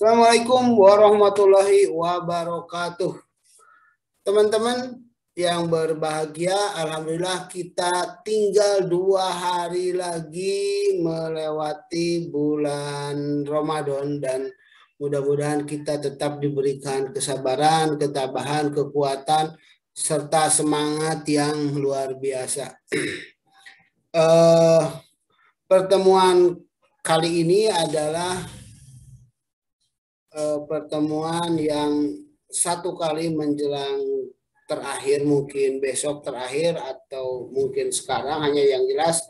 Assalamualaikum warahmatullahi wabarakatuh. Teman-teman yang berbahagia, alhamdulillah kita tinggal 2 hari lagi melewati bulan Ramadan dan mudah-mudahan kita tetap diberikan kesabaran, ketabahan, kekuatan, serta semangat yang luar biasa. Pertemuan kali ini adalah pertemuan yang satu kali menjelang terakhir, mungkin besok terakhir atau mungkin sekarang, hanya yang jelas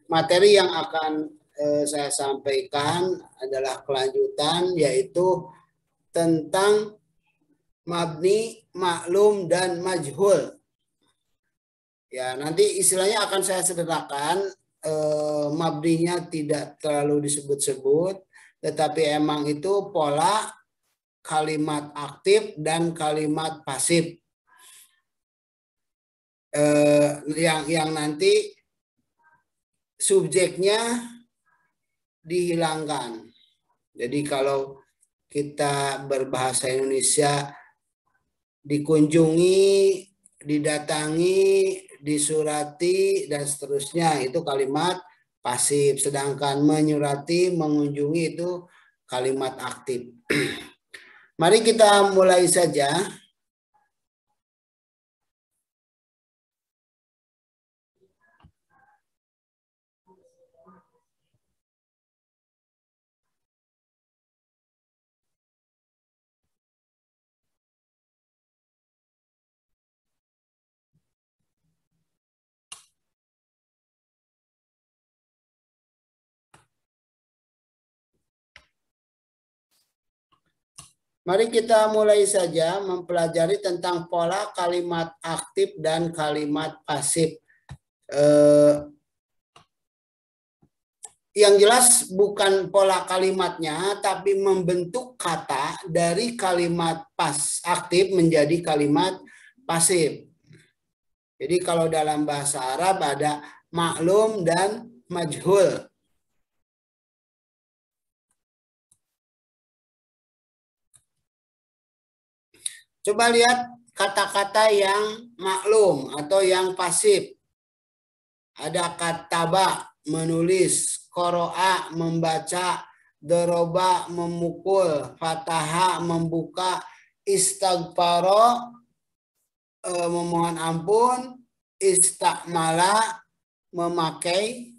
materi yang akan saya sampaikan adalah kelanjutan, yaitu tentang mabni, maklum, dan majhul. Ya, nanti istilahnya akan saya sederhanakan, mabninya tidak terlalu disebut-sebut, tetapi emang itu pola kalimat aktif dan kalimat pasif yang nanti subjeknya dihilangkan. Jadi kalau kita berbahasa Indonesia dikunjungi, didatangi, disurati, dan seterusnya, itu kalimat pasif. Sedangkan menyurati, mengunjungi itu kalimat aktif. Mari kita mulai saja. Mari kita mulai saja mempelajari tentang pola kalimat aktif dan kalimat pasif. Yang jelas bukan pola kalimatnya, tapi membentuk kata dari kalimat aktif menjadi kalimat pasif. Jadi kalau dalam bahasa Arab ada maklum dan majhul. Coba lihat kata-kata yang maklum atau yang pasif. Ada kataba, menulis, qoro'a, membaca, doroba, memukul, fataha, membuka, istaghfaro, memohon ampun, istakmala, memakai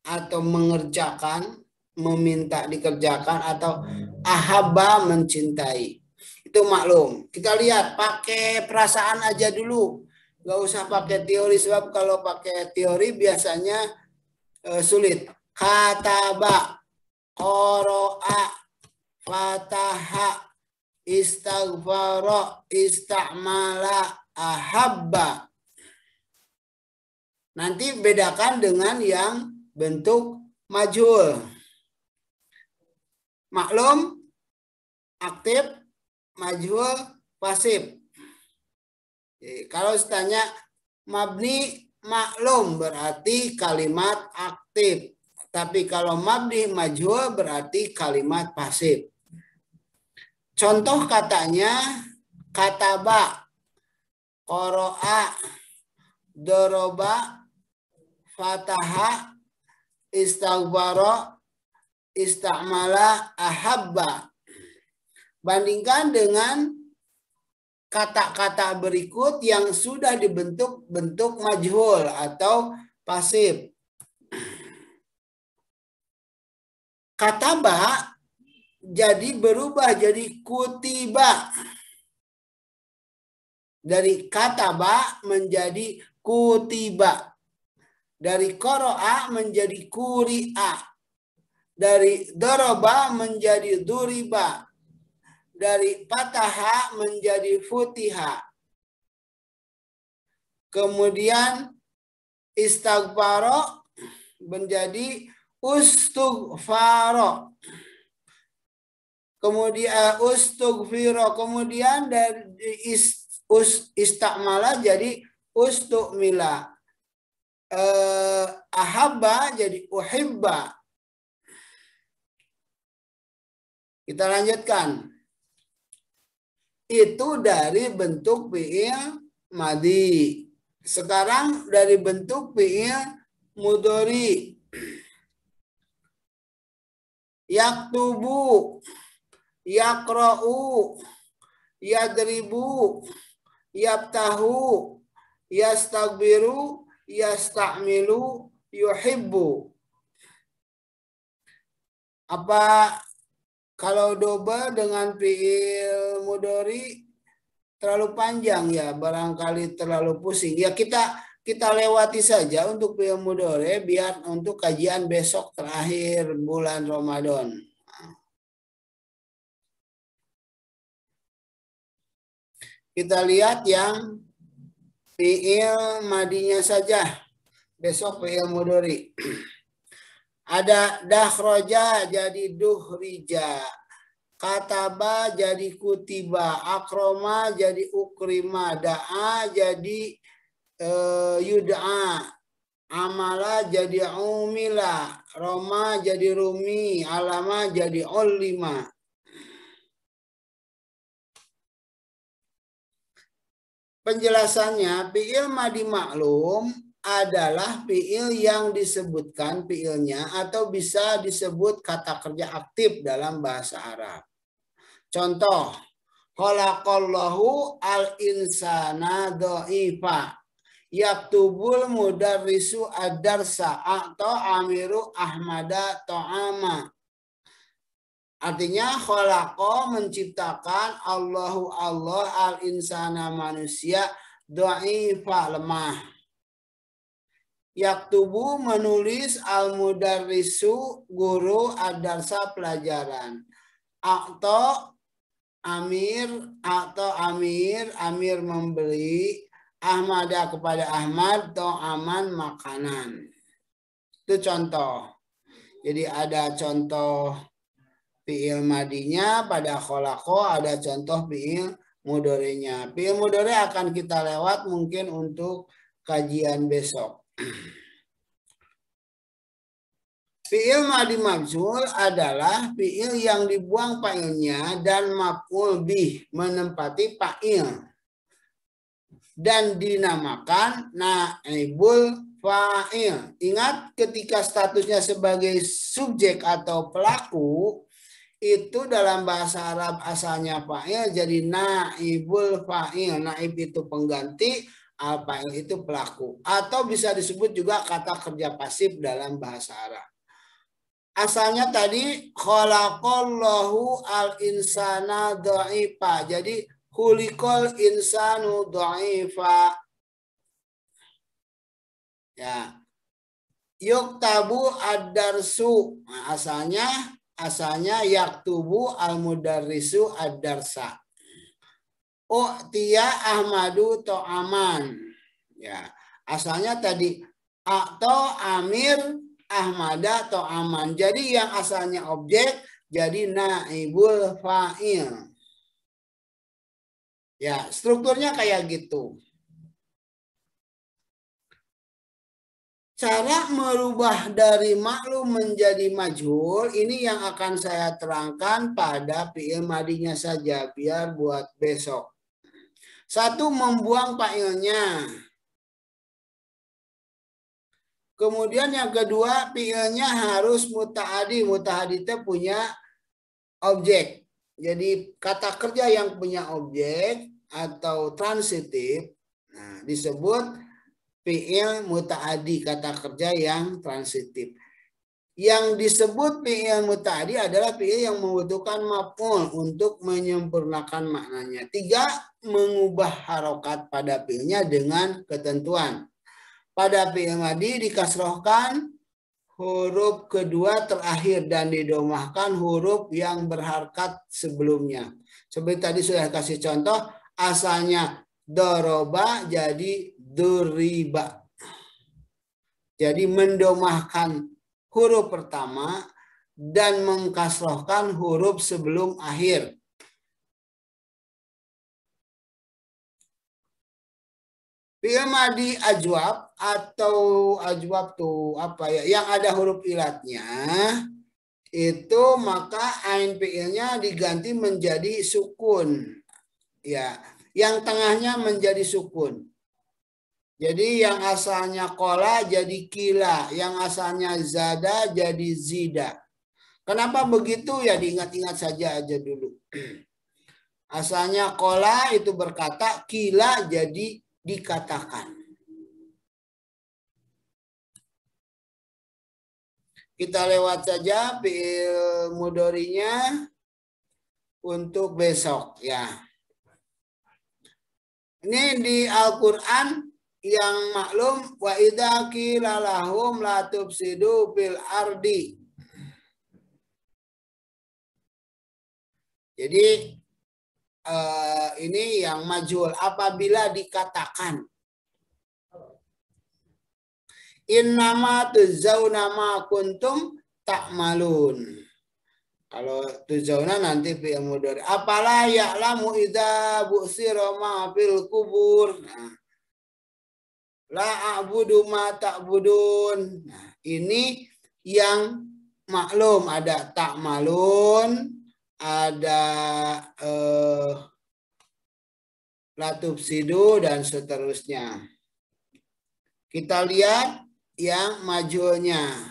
atau mengerjakan, meminta dikerjakan, atau ahabba, mencintai. Itu maklum. Kita lihat pakai perasaan aja dulu. Gak usah pakai teori, sebab kalau pakai teori biasanya sulit. Kataba, qoro'a, fataha, istaghfara, istakmala, ahabba. Nanti bedakan dengan yang bentuk majhul. Maklum, aktif, majhul, pasif. Kalau ditanya mabni maklum berarti kalimat aktif. Tapi kalau mabni majhul berarti kalimat pasif. Contoh katanya kataba, qoro'a, doroba, fataha, istaghfara, istakmala, ahabba. Bandingkan dengan kata-kata berikut yang sudah dibentuk bentuk majhul atau pasif. Kataba jadi berubah jadi kutiba. Dari kataba menjadi kutiba. Dari qoro'a menjadi kuri'a. Dari doroba menjadi duriba. Dari fataha menjadi futiha. Kemudian istaghfaro menjadi ustughfaro. Kemudian ustughfiro. Kemudian dari istakmala jadi ustukmila. Ahabba jadi uhibba. Kita lanjutkan. Itu dari bentuk fi'il madi. Sekarang dari bentuk fi'il mudhari. Yaktubu, yakra'u, yadribu, yabtahu, yastagbiru, yasta'milu, yuhibbu. Apa kalau double dengan fi'il mudhari terlalu panjang ya, barangkali terlalu pusing. Ya kita lewati saja untuk fi'il mudhari biar untuk kajian besok terakhir bulan Ramadan. Kita lihat yang fi'il madinya saja. Besok fi'il mudhari. Ada dakhroja jadi duhrija. Kataba jadi kutiba. Akroma jadi ukrima. Da'a jadi yud'a. Amala jadi umila. Roma jadi rumi. Alama jadi ulima. Penjelasannya, fi'il madi maklum adalah fi'il yang disebutkan fi'ilnya atau bisa disebut kata kerja aktif dalam bahasa Arab. Contoh, khalaqallahu al-insana dha'ifa. Yaktubul mudarrisu ad-darsa atau amiru ahmada ta'ama. Artinya khalaqa menciptakan Allahu Allah al-insana manusia dha'ifa lemah. Yaktubu menulis al-mudarrisu guru ad-darsa pelajaran. Atau amir membeli Ahmada kepada Ahmad ta'aman makanan. Itu contoh. Jadi ada contoh fi'il madinya pada kholako, ada contoh fi'il mudhari'nya. Fi'il mudhari' akan kita lewat mungkin untuk kajian besok. Fi'il madi maf'ul adalah fi'il yang dibuang fa'ilnya dan maf'ul bih menempati fa'il dan dinamakan naibul fa'il. Ingat ketika statusnya sebagai subjek atau pelaku itu dalam bahasa Arab asalnya fa'il jadi naibul fa'il. Naib itu pengganti, al-fa'il itu pelaku. Atau bisa disebut juga kata kerja pasif dalam bahasa Arab. Asalnya tadi khalaqallahu al-insana dha'ifa. Jadi khuliqal insanu dha'ifa. Ya. Yuktabu ad-darsu. Nah, asalnya yaktubu al-mudarrisu ad-darsa. U'tiya Ahmadu to'aman. Ya, asalnya tadi atau amir Ahmada to'aman. Jadi yang asalnya objek jadi naibul fa'il. Ya, strukturnya kayak gitu. Cara merubah dari maklum menjadi majhul ini yang akan saya terangkan pada fi'il madinya saja biar buat besok. Satu, membuang fa'ilnya. Kemudian yang kedua, fi'ilnya harus muta'adi. Muta'adi itu punya objek. Jadi kata kerja yang punya objek atau transitif disebut fi'il muta'adi, kata kerja yang transitif. Yang disebut fi'il muta'adi adalah fi'il yang membutuhkan maf'ul untuk menyempurnakan maknanya. 3, mengubah harokat pada fi'ilnya dengan ketentuan. Pada fi'il madi dikasrohkan huruf kedua terakhir dan didomahkan huruf yang berharkat sebelumnya. Seperti tadi sudah kasih contoh, asalnya doroba jadi duriba. Jadi mendomahkan huruf pertama dan mengkasrohkan huruf sebelum akhir. Fi'il madi ajwab atau ajwab tuh apa ya? Yang ada huruf ilatnya itu maka ain fi'ilnya diganti menjadi sukun. Ya, yang tengahnya menjadi sukun. Jadi yang asalnya kola jadi kila, yang asalnya zada jadi zida. Kenapa begitu? Ya diingat-ingat saja aja dulu. Asalnya kola itu berkata, kila jadi dikatakan. Kita lewat saja fi'il mudhari'nya untuk besok ya. Ini di Al-Qur'an yang maklum wa idza qila lahum la tufsidu fil ardi. Jadi ini yang majhul apabila dikatakan innama tuzzauna ma kuntum ta'malun. Kalau tuzauna nanti fi'il mudhari. Apalah ya'lamu idza bu'sira ma fil kubur. Nah, la a'budu ma ta'budun. Nah, ini yang maklum ada ta'malun, ada la tufsidu dan seterusnya. Kita lihat yang majhulnya.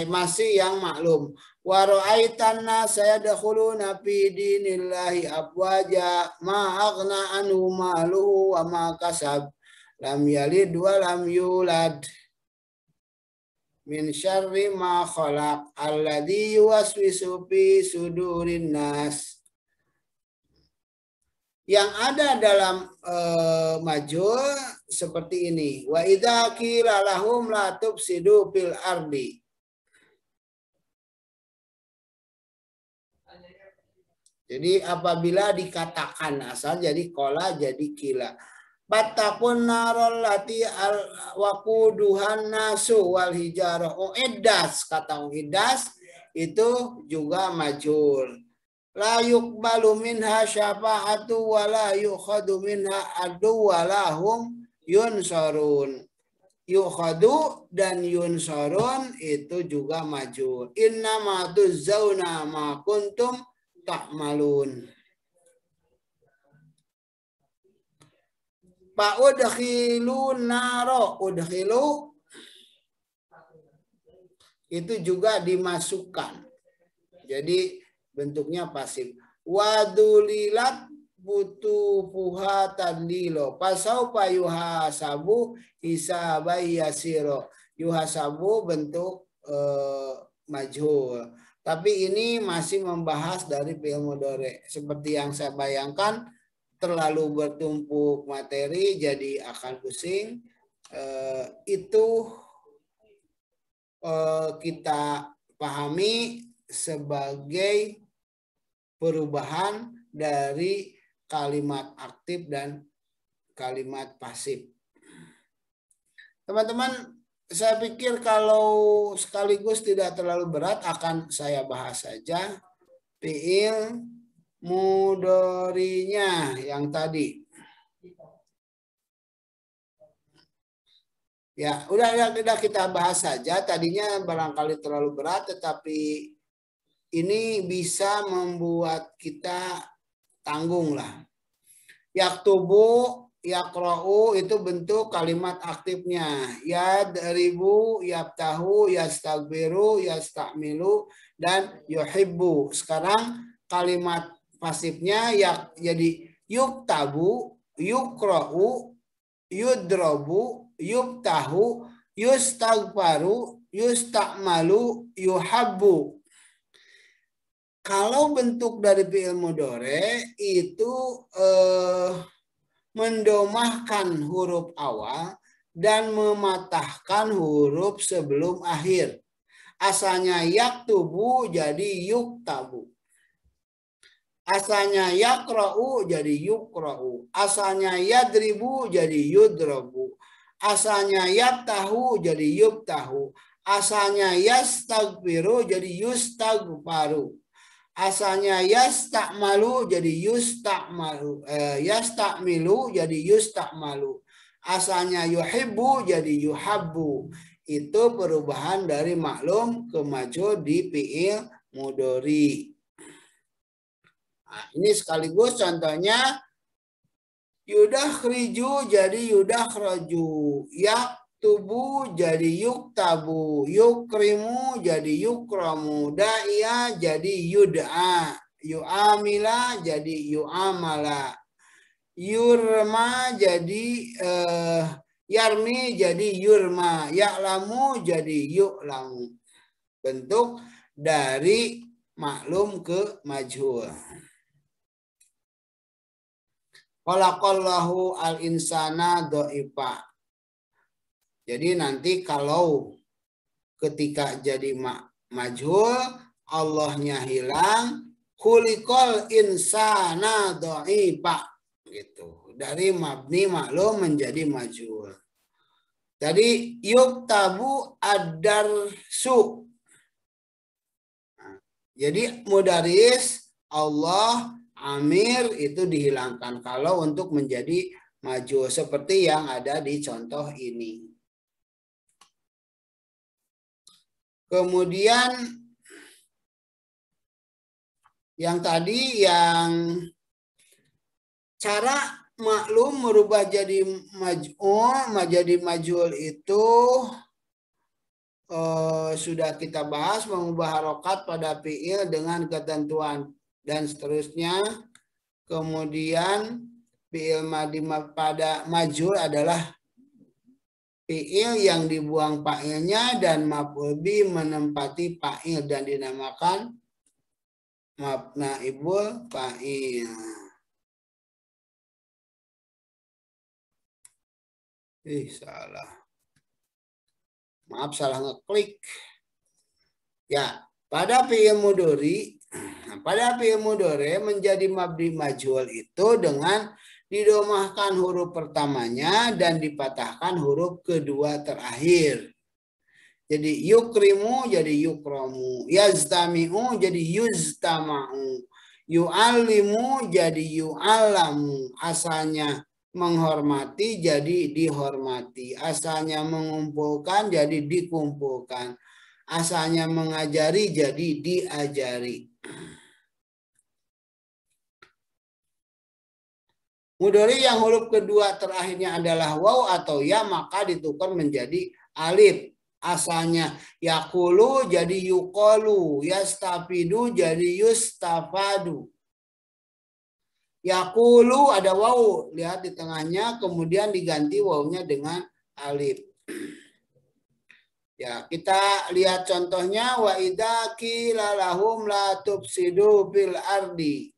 Masih yang maklum. Wa ra'aitan nasa yadkhuluna fi dinillahi afwaja ma aghna anhu maluhu wa ma kasab lam yalid wa lam yulad min syarri ma khalaq alladzi yuwaswisu fi sudurin nas. Yang ada dalam majhul seperti ini. Wa idza qila lahum la tufsidu fil ardi. Jadi apabila dikatakan asal jadi kola jadi kila. Batakun narol lati al wakuduhan nasu wal hijarah. Uiddas kata uiddas itu juga majhul. La yuqbalu minha syafa'atu wa la yukhadu minha adu wa lahum yunsarun. Yukhadu dan yunsarun itu juga majhul. Innama tuzzauna ma kuntum ta'malun. Pak udkhilu naro, udkhilu itu juga dimasukkan. Jadi bentuknya pasif. Wadulilat butufuha tadlilo. Pasaupa yuhasabu hisabai yasiro. Yuhasabu bentuk majhul. Tapi ini masih membahas dari fi'il mudhari. Seperti yang saya bayangkan, terlalu bertumpuk materi jadi akan pusing. Itu kita pahami sebagai perubahan dari kalimat aktif dan kalimat pasif. Teman-teman, saya pikir kalau sekaligus tidak terlalu berat akan saya bahas saja fi'il mudhari'nya yang tadi. Ya, udah kita bahas saja. Tadinya barangkali terlalu berat, tetapi ini bisa membuat kita tanggung lah. Yaktubu, yaqra'u itu bentuk kalimat aktifnya. Yadribu, yaftahu, yastaghfiru, yasta'milu, dan yuhibbu. Sekarang kalimat pasifnya jadi yuktabu, yuqra'u, yudrabu, yuftahu, yustaghfaru, yusta'malu, yuhabbu. Kalau bentuk dari fi'il mudhari itu mendomahkan huruf awal dan mematahkan huruf sebelum akhir. Asalnya yaktubu jadi yuktabu. Asalnya yaqra'u jadi yuqra'u. Asalnya yadribu jadi yudrabu. Asalnya yaftahu jadi yuftahu. Asalnya yastaghfiru jadi yustaghfaru. Asalnya yasta'malu jadi yusta'malu. Yasta'milu jadi yusta'malu. Asalnya yuhibbu jadi yuhabbu. itu perubahan dari maklum ke majhul di fi'il mudhari. Nah, ini sekaligus contohnya yudakhriju jadi yudakhraju, yaktubu jadi yuktabu, yukrimu jadi yukramu, da'iya jadi yud'a, yu'amila jadi yu'amala, yurma jadi yarmi jadi yurma, ya'lamu jadi yu'lamu. Bentuk dari maklum ke majhul. Khalaqallahu al-insana dha'ifa. Jadi nanti kalau ketika jadi majhul, Allahnya hilang, khuliqal insana dha'ifa gitu. Dari mabni maklum menjadi majhul. Jadi yuktabu ad-darsu. Jadi mudaris Allah Amir itu dihilangkan kalau untuk menjadi majhul seperti yang ada di contoh ini. Kemudian yang tadi yang cara maklum merubah jadi majhul itu sudah kita bahas, mengubah harokat pada fi'il dengan ketentuan dan seterusnya. Kemudian fi'il madi pada majhul adalah fi'il yang dibuang fa'ilnya dan maf'ul bih menempati fa'il dan dinamakan mabnaibul fa'il. Salah. Maaf, salah ngeklik. Ya, pada fi'il mudhari menjadi mabni majhul itu dengan didomahkan huruf pertamanya dan dipatahkan huruf kedua terakhir. Jadi yukrimu jadi yukramu, yaztami'u jadi yuztama'u, yu'allimu jadi yu'allamu. Asalnya menghormati jadi dihormati, asalnya mengumpulkan jadi dikumpulkan, asalnya mengajari jadi diajari. Mudhari yang huruf kedua terakhirnya adalah waw atau ya maka ditukar menjadi alif. Asalnya yakulu jadi yuqalu, yastafidu jadi yustafadu. Yakulu ada waw, lihat di tengahnya, kemudian diganti wawnya dengan alif. Ya, kita lihat contohnya, wa idza qila lahum la tufsidu fil ardi.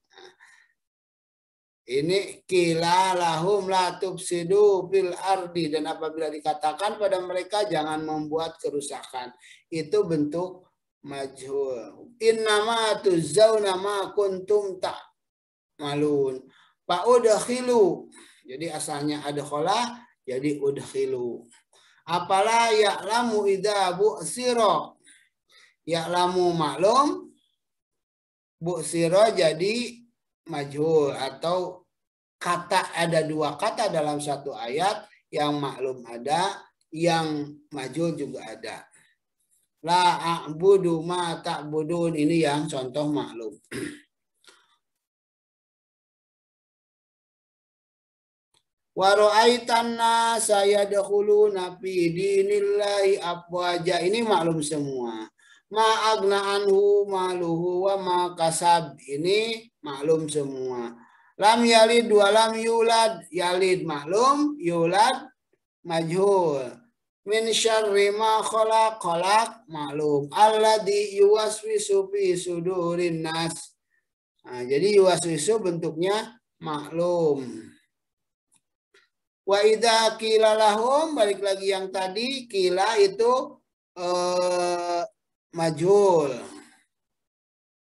Ini qila lahum la tufsidu fil ardi, dan apabila dikatakan pada mereka jangan membuat kerusakan, itu bentuk majhul. Innama tuzzauna ma kuntum ta'malun. Fa udkhilu. Jadi asalnya adkhala jadi udkhilu. Apala ya'lamu idza bu'sira. Ya'lamu maklum, bu'sira jadi majhul, atau kata ada dua kata dalam satu ayat, yang maklum ada, yang majhul juga ada. La a'budu ma ta'budun, ini yang contoh maklum. Wa ra'aitan nasa yadkhuluna fi dinillahi afwaja, ini maklum semua. Ma agna anhu maluhu wa ma kasab, ini maklum semua. Lam yalid wa lam yulad, yalid maklum, yulad majhul. Min syarri ma khalaq, khalaq maklum. Alladzi yuwaswisu fi sudurin nas. Nah, jadi yuwaswisu bentuknya maklum. Wa idza qila lahum, balik lagi yang tadi, qila itu majhul.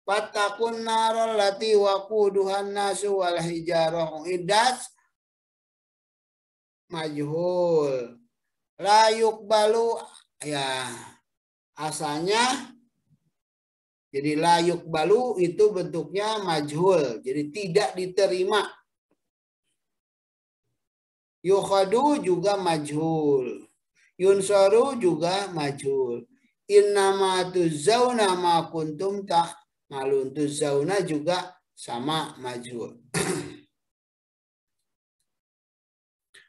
Fattaqun naral lati waquduhan nasu wal hijarah, iddat majhul. La yuqbalu, ya asalnya jadi la yuqbalu itu bentuknya majhul, jadi tidak diterima. Yukhadu juga majhul. Yunsaru juga majhul. Innama tuzzauna ma kuntum ta'malun. Tuzzauna juga sama majhul.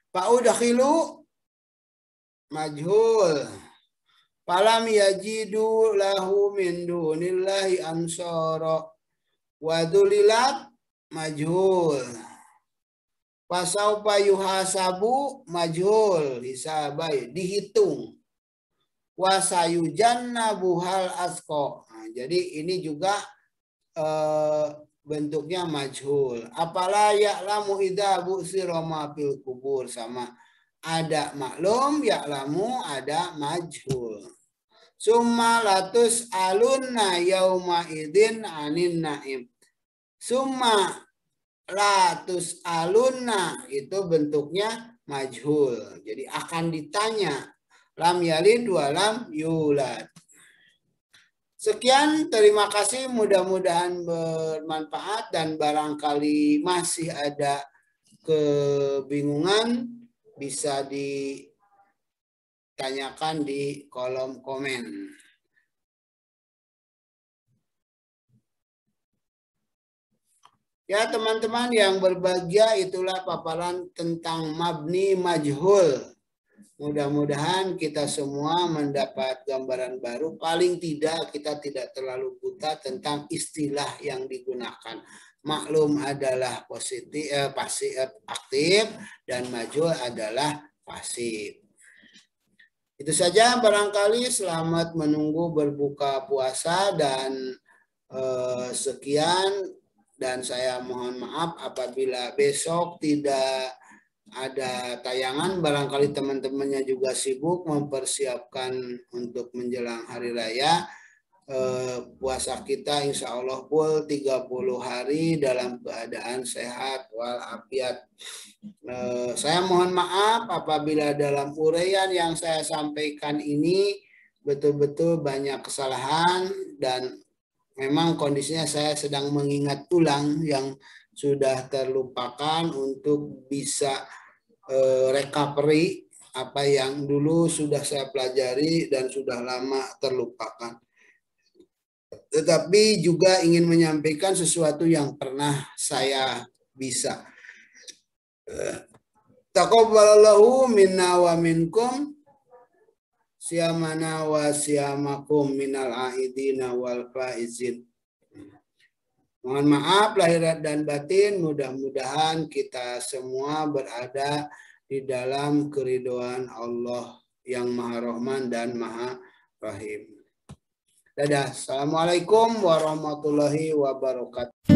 Fa'udkhilu majhul. Falam yajidu lahu min dunillahi ansara. Wadulilat majhul. Pasaupa yuhasabu majhul. Hisabai dihitung. Wasayujannabu hal asqa. Nah, jadi ini juga bentuknya majhul. Apala ya'lamu idza bu'sira ma fil kubur, sama ada maklum, ya'lamu ada majhul. Summa latus alunna yauma idzin anin naim. Summa latus alunna itu bentuknya majhul. Jadi akan ditanya. Lam yalid wa lam yulad. Sekian, terima kasih, mudah-mudahan bermanfaat dan barangkali masih ada kebingungan bisa ditanyakan di kolom komen. Ya teman-teman yang berbahagia, itulah paparan tentang mabni majhul. Mudah-mudahan kita semua mendapat gambaran baru. Paling tidak kita tidak terlalu buta tentang istilah yang digunakan. Maklum adalah positif, aktif, dan majhul adalah pasif. Itu saja barangkali. Selamat menunggu berbuka puasa dan sekian. Dan saya mohon maaf apabila besok tidak ada tayangan, barangkali teman-temannya juga sibuk mempersiapkan untuk menjelang hari raya. Puasa kita insya Allah full 30 hari dalam keadaan sehat walafiat. Saya mohon maaf apabila dalam uraian yang saya sampaikan ini betul-betul banyak kesalahan, dan memang kondisinya saya sedang mengingat ulang yang sudah terlupakan untuk bisa recovery apa yang dulu sudah saya pelajari dan sudah lama terlupakan. Tetapi juga ingin menyampaikan sesuatu yang pernah saya bisa. Taqabbalallahu minna wa minkum siyamana wa siyamakum minal aidina wal faizin. Mohon maaf lahir dan batin, mudah-mudahan kita semua berada di dalam keridhaan Allah yang Maha Rahman dan Maha Rahim. Dadah. Assalamualaikum warahmatullahi wabarakatuh.